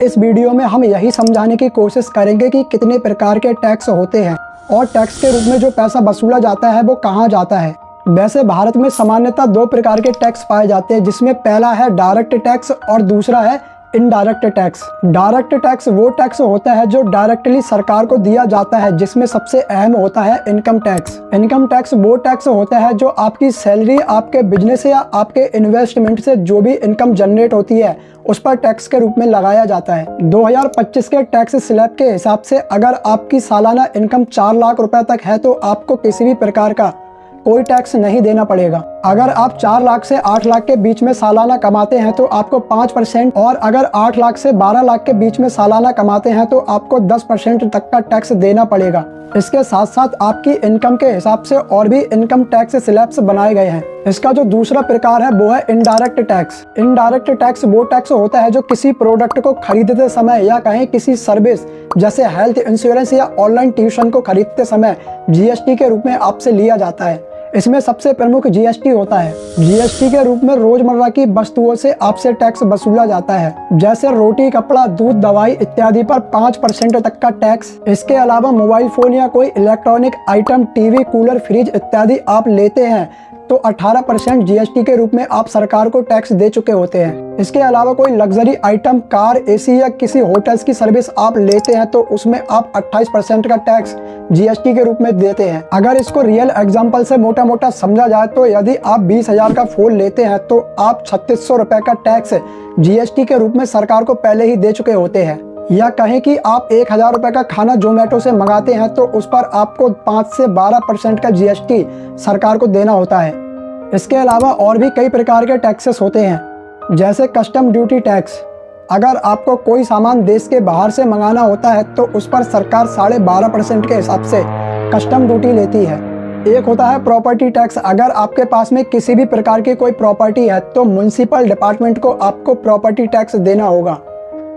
इस वीडियो में हम यही समझाने की कोशिश करेंगे कि कितने प्रकार के टैक्स होते हैं और टैक्स के रूप में जो पैसा वसूला जाता है वो कहाँ जाता है। वैसे भारत में सामान्यतः दो प्रकार के टैक्स पाए जाते हैं, जिसमें पहला है डायरेक्ट टैक्स और दूसरा है इनडायरेक्ट टैक्स। डायरेक्ट टैक्स वो टैक्स होता है जो डायरेक्टली सरकार को दिया जाता है, जिसमें सबसे अहम होता है इनकम टैक्स। इनकम टैक्स वो टैक्स होता है जो आपकी सैलरी, आपके बिजनेस या आपके इन्वेस्टमेंट से जो भी इनकम जनरेट होती है उस पर टैक्स के रूप में लगाया जाता है। 2025 के टैक्स स्लैब के हिसाब से अगर आपकी सालाना इनकम 4 लाख रुपए तक है तो आपको किसी भी प्रकार का कोई टैक्स नहीं देना पड़ेगा। अगर आप 4 लाख से 8 लाख के बीच में सालाना कमाते हैं तो आपको 5%, और अगर 8 लाख से 12 लाख के बीच में सालाना कमाते हैं तो आपको 10% तक का टैक्स देना पड़ेगा। इसके साथ साथ आपकी इनकम के हिसाब से और भी इनकम टैक्स स्लैब्स बनाए गए हैं। इसका जो दूसरा प्रकार है वो है इनडायरेक्ट टैक्स। इनडायरेक्ट टैक्स वो टैक्स होता है जो किसी प्रोडक्ट को खरीदते समय या कहीं किसी सर्विस जैसे हेल्थ इंश्योरेंस या ऑनलाइन ट्यूशन को खरीदते समय जीएसटी के रूप में आपसे लिया जाता है। इसमें सबसे प्रमुख जीएसटी होता है। जीएसटी के रूप में रोजमर्रा की वस्तुओं से आपसे टैक्स वसूला जाता है, जैसे रोटी, कपड़ा, दूध, दवाई इत्यादि पर 5% तक का टैक्स। इसके अलावा मोबाइल फोन या कोई electronic item, TV, cooler, fridge इत्यादि आप लेते हैं तो 18% जीएसटी के रूप में आप सरकार को टैक्स दे चुके होते हैं। इसके अलावा कोई लग्जरी आइटम, कार, एसी या किसी होटल्स की सर्विस आप लेते हैं तो उसमें आप 28% का टैक्स जीएसटी के रूप में देते हैं। अगर इसको रियल एग्जांपल से मोटा मोटा समझा जाए तो यदि आप 20,000 का फोन लेते हैं तो आप 3600 रुपए का टैक्स जीएसटी के रूप में सरकार को पहले ही दे चुके होते हैं। या कहें कि आप 1000 रुपए का खाना जोमेटो से मंगाते हैं तो उस पर आपको 5 से 12% का जीएसटी सरकार को देना होता है। इसके अलावा और भी कई प्रकार के टैक्सेस होते हैं, जैसे कस्टम ड्यूटी टैक्स। अगर आपको कोई सामान देश के बाहर से मंगाना होता है तो उस पर सरकार 12.5% के हिसाब से कस्टम ड्यूटी लेती है। एक होता है प्रॉपर्टी टैक्स। अगर आपके पास में किसी भी प्रकार की कोई प्रॉपर्टी है तो म्युनिसिपल डिपार्टमेंट को आपको प्रॉपर्टी टैक्स देना होगा।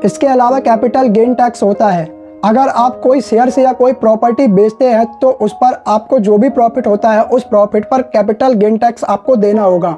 इसके अलावा कैपिटल गेन टैक्स होता है। अगर आप कोई शेयर से या कोई प्रॉपर्टी बेचते हैं तो उस पर आपको जो भी प्रॉफिट होता है उस प्रॉफिट पर कैपिटल गेन टैक्स आपको देना होगा।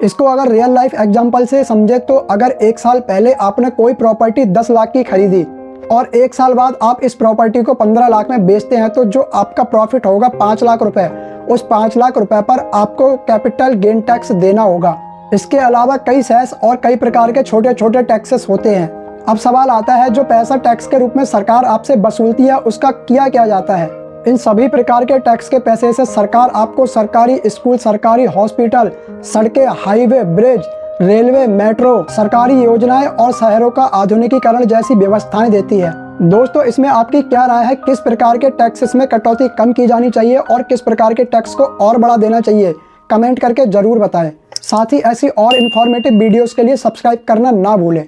इसको अगर रियल लाइफ एग्जांपल से समझे तो अगर 1 साल पहले आपने कोई प्रॉपर्टी 10 लाख की खरीदी और 1 साल बाद आप इस प्रॉपर्टी को 15 लाख में बेचते हैं तो जो आपका प्रॉफिट होगा 5 लाख रुपए, उस 5 लाख रुपए पर आपको कैपिटल गेन टैक्स देना होगा। इसके अलावा कई सेस और कई प्रकार के छोटे छोटे टैक्सेस होते हैं। अब सवाल आता है, जो पैसा टैक्स के रूप में सरकार आपसे वसूलती है उसका किया क्या जाता है। इन सभी प्रकार के टैक्स के पैसे से सरकार आपको सरकारी स्कूल, सरकारी हॉस्पिटल, सड़कें, हाईवे, ब्रिज, रेलवे, मेट्रो, सरकारी योजनाएं और शहरों का आधुनिकीकरण जैसी व्यवस्थाएं देती है। दोस्तों, इसमें आपकी क्या राय है? किस प्रकार के टैक्सेस में कटौती कम की जानी चाहिए और किस प्रकार के टैक्स को और बढ़ा देना चाहिए? कमेंट करके जरूर बताएं। साथ ही ऐसी और इन्फॉर्मेटिव वीडियोस के लिए सब्सक्राइब करना ना भूलें।